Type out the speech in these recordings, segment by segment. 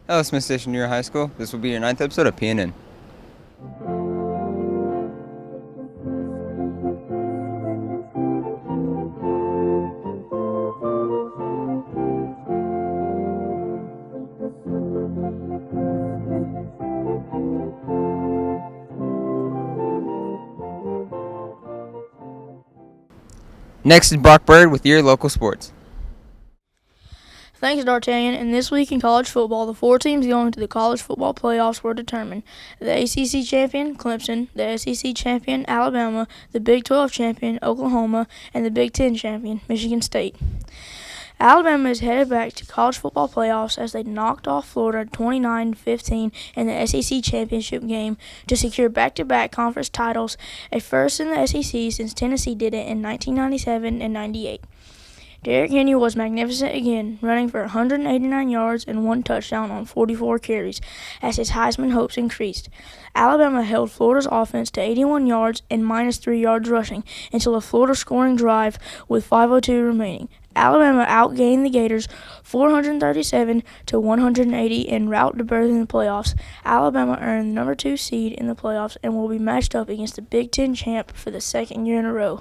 Hello, Smith Station Junior High School. This will be your ninth episode of PNN. Next is Brock Bird with your local sports. Thanks, D'Artagnan. And this week in college football, the four teams going to the college football playoffs were determined. The ACC champion, Clemson, the SEC champion, Alabama, the Big 12 champion, Oklahoma, and the Big 10 champion, Michigan State. Alabama is headed back to college football playoffs as they knocked off Florida 29-15 in the SEC championship game to secure back-to-back conference titles, a first in the SEC since Tennessee did it in 1997 and 98. Derrick Henry was magnificent again, running for 189 yards and one touchdown on 44 carries as his Heisman hopes increased. Alabama held Florida's offense to 81 yards and minus 3 yards rushing until a Florida scoring drive with 5:02 remaining. Alabama outgained the Gators 437-180 en route to berth in the playoffs. Alabama earned the number 2 seed in the playoffs and will be matched up against the Big Ten champ for the second year in a row.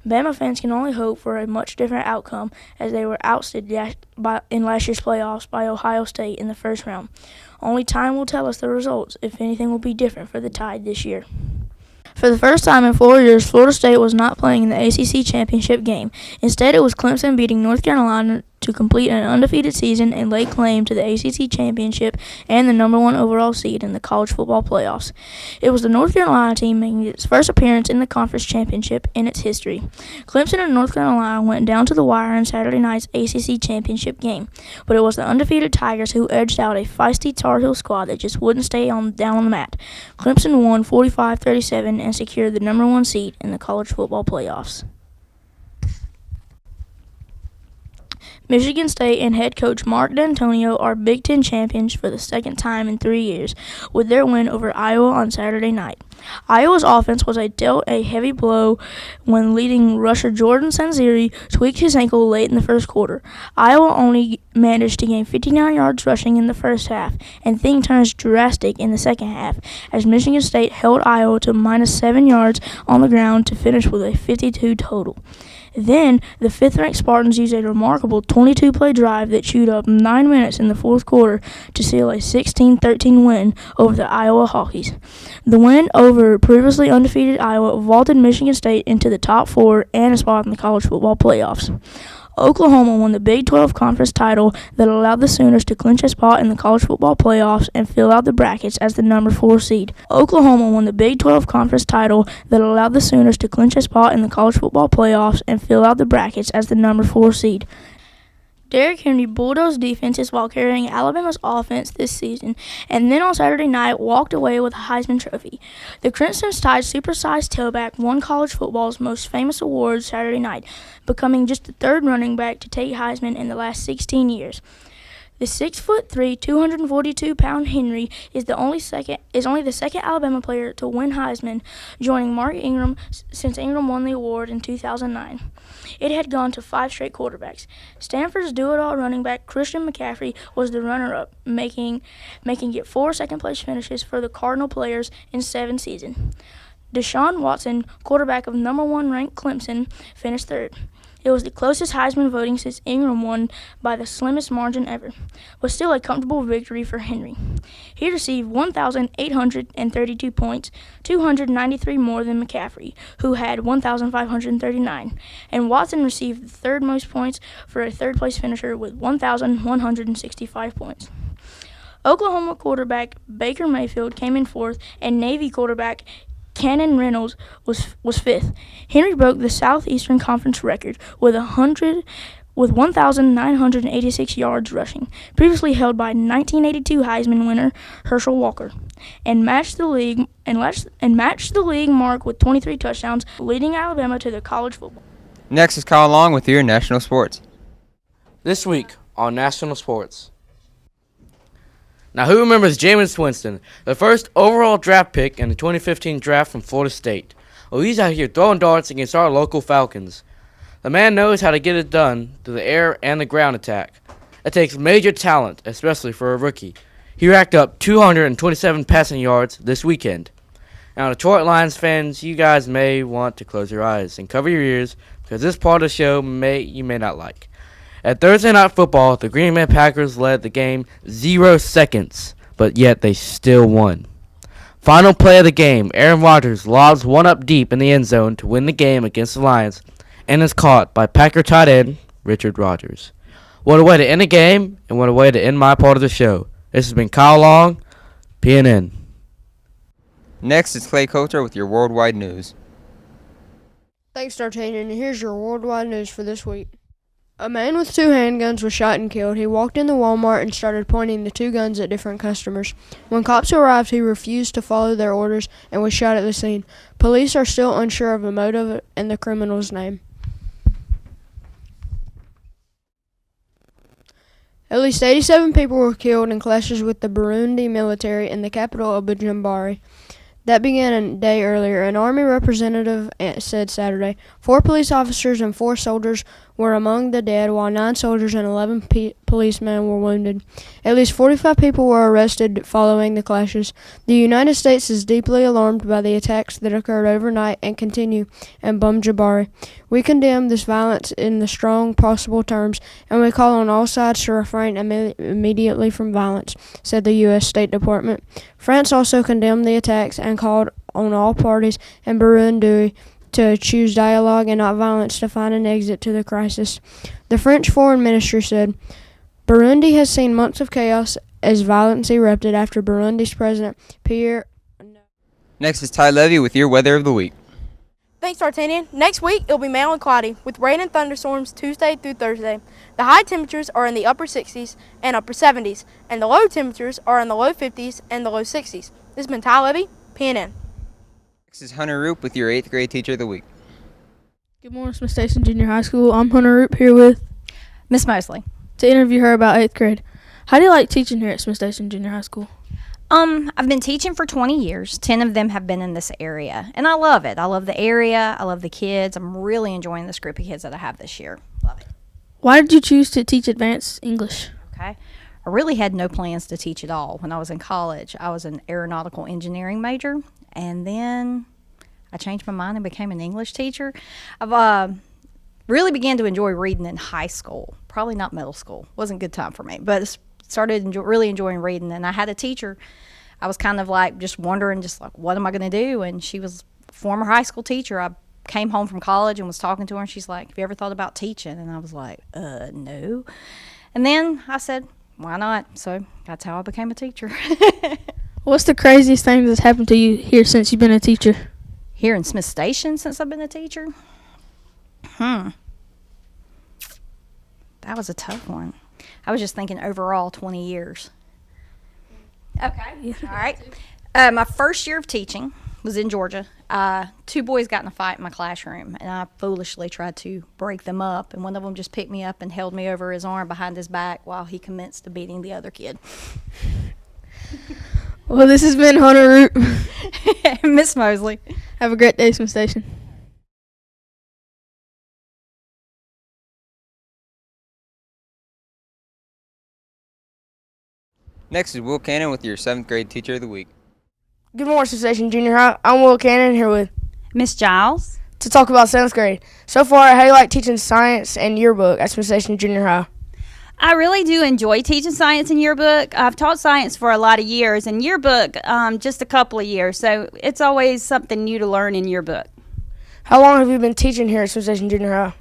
Bama fans can only hope for a much different outcome as they were ousted in last year's playoffs by Ohio State in the first round. Only time will tell us the results if anything will be different for the Tide this year. For the first time in 4 years, Florida State was not playing in the ACC championship game. Instead, it was Clemson beating North Carolina to complete an undefeated season and lay claim to the ACC championship and the number 1 overall seed in the college football playoffs. It was the North Carolina team making its first appearance in the conference championship in its history. Clemson and North Carolina went down to the wire in Saturday night's ACC championship game, but it was the undefeated Tigers who edged out a feisty Tar Heel squad that just wouldn't stay down on the mat. Clemson won 45-37 and secured the number 1 seed in the college football playoffs. Michigan State and head coach Mark D'Antonio are Big Ten champions for the second time in 3 years with their win over Iowa on Saturday night. Iowa's offense was dealt a heavy blow when leading rusher Jordan Sanziri tweaked his ankle late in the first quarter. Iowa only managed to gain 59 yards rushing in the first half, and things turned drastic in the second half as Michigan State held Iowa to minus 7 yards on the ground to finish with a 52 total. Then, the fifth-ranked Spartans used a remarkable 22-play drive that chewed up 9 minutes in the fourth quarter to seal a 16-13 win over the Iowa Hawkeyes. The win over previously undefeated Iowa vaulted Michigan State into the top 4 and a spot in the college football playoffs. Oklahoma won the Big 12 conference title that allowed the Sooners to clinch a spot in the college football playoffs and fill out the brackets as the number 4 seed. Oklahoma won the Big 12 conference title that allowed the Sooners to clinch a spot in the college football playoffs and fill out the brackets as the number 4 seed. Derrick Henry bulldozed defenses while carrying Alabama's offense this season, and then on Saturday night walked away with a Heisman Trophy. The Crimson Tide supersized tailback won college football's most famous award Saturday night, becoming just the third running back to take Heisman in the last 16 years. The 6'3", 242-pound Henry is only the second Alabama player to win Heisman, joining Mark Ingram since Ingram won the award in 2009. It had gone to 5 straight quarterbacks. Stanford's do-it-all running back Christian McCaffrey was the runner-up, making it 4 second-place finishes for the Cardinal players in 7 seasons. Deshaun Watson, quarterback of number 1 ranked Clemson, finished third. It was the closest Heisman voting since Ingram won by the slimmest margin ever, but still a comfortable victory for Henry. He received 1,832 points, 293 more than McCaffrey, who had 1,539, and Watson received the third most points for a third-place finisher with 1,165 points. Oklahoma quarterback Baker Mayfield came in fourth, and Navy quarterback Cannon Reynolds was fifth. Henry broke the Southeastern Conference record with 1,986 yards rushing, previously held by 1982 Heisman winner Herschel Walker, and matched the league mark with 23 touchdowns, leading Alabama to the college football. Next is Kyle Long with your national sports. This week on National Sports. Now, who remembers Jameis Winston, the first overall draft pick in the 2015 draft from Florida State? Well, he's out here throwing darts against our local Falcons. The man knows how to get it done through the air and the ground attack. It takes major talent, especially for a rookie. He racked up 227 passing yards this weekend. Now, Detroit Lions fans, you guys may want to close your eyes and cover your ears because this part of the show you may not like. At Thursday Night Football, the Green Bay Packers led the game 0 seconds, but yet they still won. Final play of the game, Aaron Rodgers lobs one up deep in the end zone to win the game against the Lions and is caught by Packer tight end Richard Rodgers. What a way to end the game, and what a way to end my part of the show. This has been Kyle Long, PNN. Next is Clay Coulter with your worldwide news. Thanks, D'Artagnan. Here's your worldwide news for this week. A man with 2 handguns was shot and killed. He walked into Walmart and started pointing the 2 guns at different customers. When cops arrived, he refused to follow their orders and was shot at the scene. Police are still unsure of the motive and the criminal's name. At least 87 people were killed in clashes with the Burundi military in the capital of Bujumbura. That began a day earlier. An army representative said Saturday 4 police officers and 4 soldiers were among the dead, while 9 soldiers and 11 policemen were wounded. At least 45 people were arrested following the clashes. The United States is deeply alarmed by the attacks that occurred overnight and continue in Bujumbura. We condemn this violence in the strongest possible terms, and we call on all sides to refrain immediately from violence, said the U.S. State Department. France also condemned the attacks and called on all parties in Burundi to choose dialogue and not violence to find an exit to the crisis. The French Foreign Ministry said, Burundi has seen months of chaos as violence erupted after Burundi's president, Pierre. Next is Ty Levy with your weather of the week. Thanks, D'Artagnan. Next week, it'll be mainly cloudy, with rain and thunderstorms Tuesday through Thursday. The high temperatures are in the upper 60s and upper 70s, and the low temperatures are in the low 50s and the low 60s. This has been Ty Levy, PNN. Next is Hunter Roop with your 8th grade teacher of the week. Good morning, Smith Station Junior High School. I'm Hunter Roop here with Miss Mosley. to interview her about 8th grade. How do you like teaching here at Smith Station Junior High School? I've been teaching for 20 years. 10 of them have been in this area, and I love it. I love the area. I love the kids. I'm really enjoying this group of kids that I have this year. Love it. Why did you choose to teach advanced English? Okay. I really had no plans to teach at all. When I was in college, I was an aeronautical engineering major, and then I changed my mind and became an English teacher. I've really began to enjoy reading in high school, probably not middle school. Wasn't a good time for me, but started really enjoying reading. And I had a teacher. I was kind of like just wondering, just like, what am I going to do? And she was a former high school teacher. I came home from college and was talking to her, and she's like, have you ever thought about teaching? And I was like, no. And then I said, why not? So that's how I became a teacher. What's the craziest thing that's happened to you here since you've been a teacher? Here in Smith Station since I've been a teacher? That was a tough one. I was just thinking overall 20 years. Okay. All right. My first year of teaching was in Georgia. 2 boys got in a fight in my classroom, and I foolishly tried to break them up, and one of them just picked me up and held me over his arm behind his back while he commenced to beating the other kid. Well, this has been Hunter Root. Miss Mosley. Have a great day, Smith Station. Next is Will Cannon with your 7th grade teacher of the week. Good morning, Smith Station Junior High. I'm Will Cannon here with Miss Giles. to talk about 7th grade. So far, how do you like teaching science and yearbook at Smith Station Junior High? I really do enjoy teaching science in yearbook. I've taught science for a lot of years, and yearbook just a couple of years. So it's always something new to learn in yearbook. How long have you been teaching here at Smith Station Junior High?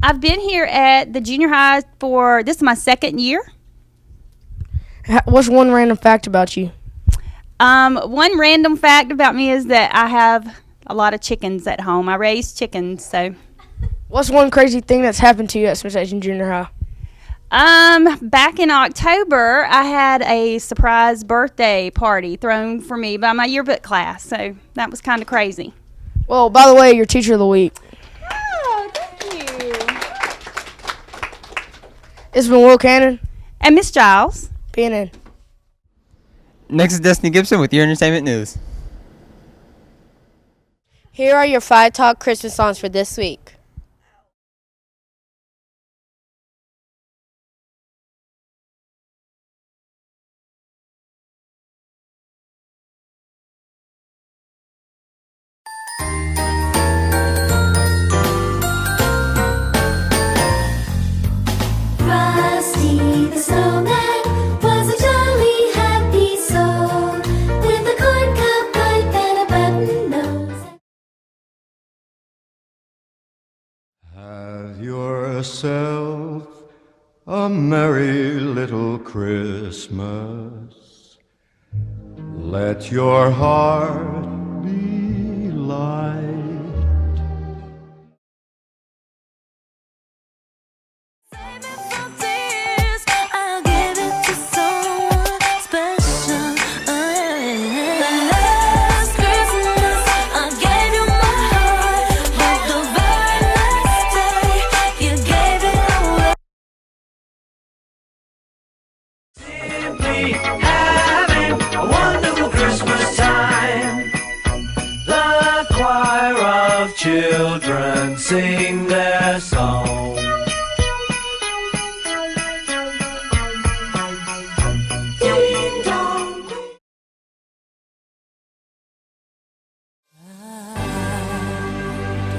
I've been here at the junior high this is my 2nd year. What's one random fact about you? One random fact about me is that I have a lot of chickens at home. I raise chickens, so. What's one crazy thing that's happened to you at Smith Station Junior High? Back in October, I had a surprise birthday party thrown for me by my yearbook class, so that was kind of crazy. Well, by the way, you're Teacher of the Week. Oh, thank you. It's been Will Cannon, And Miss Giles. PNN. Next is Destiny Gibson with your entertainment news. Here are your 5 top Christmas songs for this week. merry little Christmas. Let your heart be light. Having a wonderful Christmas time. The choir of children sing their song. Ding dong.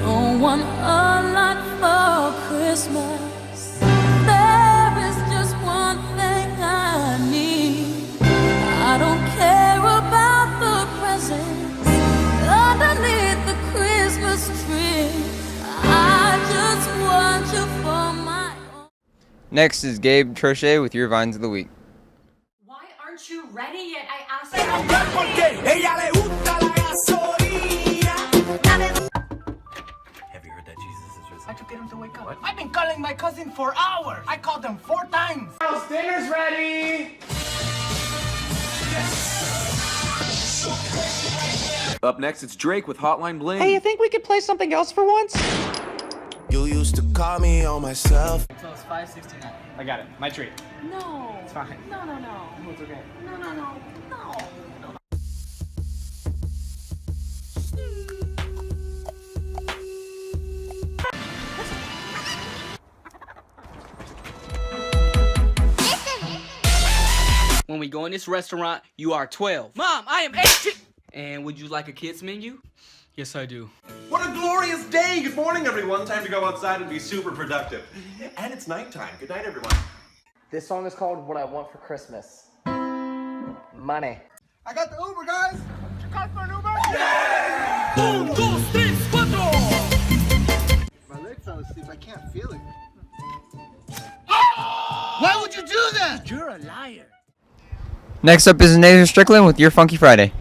Don't want a lot for Christmas. There is just one thing I need. I don't care about the presents underneath the Christmas tree. I just want you for my own. Next is Gabe Trochet with your Vines of the Week. Why aren't you ready yet? I asked Have you heard that Jesus is risen? I took him to wake up. What? I've been calling my cousin for hours. I called him 4 times. Girls, dinner's ready. Up next, it's Drake with Hotline Bling. Hey, you think we could play something else for once? You used to call me on myself. So it's 5:69. I got it. My treat. No. It's fine. No. No, it's okay. No. When we go in this restaurant, you are 12. Mom, I am 18. And would you like a kids menu? Yes, I do. What a glorious day! Good morning, everyone. Time to go outside and be super productive. And it's nighttime. Good night, everyone. This song is called What I Want for Christmas. Money. I got the Uber, guys. You call for an Uber? Yeah! 1, 2, 3, 4. My leg fell asleep. I can't feel it. Why would you do that? You're a liar. Next up is Nathan Strickland with your Funky Friday.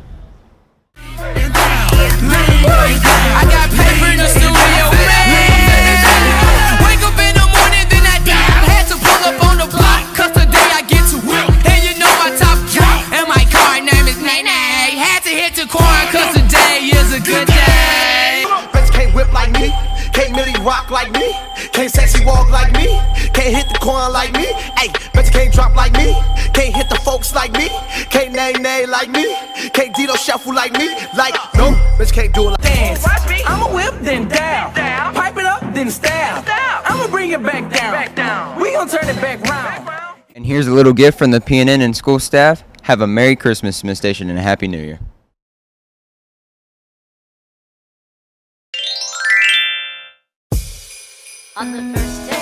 I got paper in the studio, man. Wake up in the morning, then I die. Had to pull up on the block, cause today I get to work. And you know my top drop, and my car name is Nene. Had to hit the corner, cause today is a good day. Bitch can't whip like me, can't really rock like me, can't sexy walk like me, can't hit the corner like me. Ayy, bitch can't drop like me, can't hit the folks like me, can't nay like me, can't Dito shuffle like me. Like, no, bitch can't do it like Dance. I'ma whip, then down. Pipe it up, then stab. I'ma bring it back down. We gon' turn it back round. And here's a little gift from the PNN and school staff. Have a Merry Christmas, Miss Station, and a Happy New Year. On the first day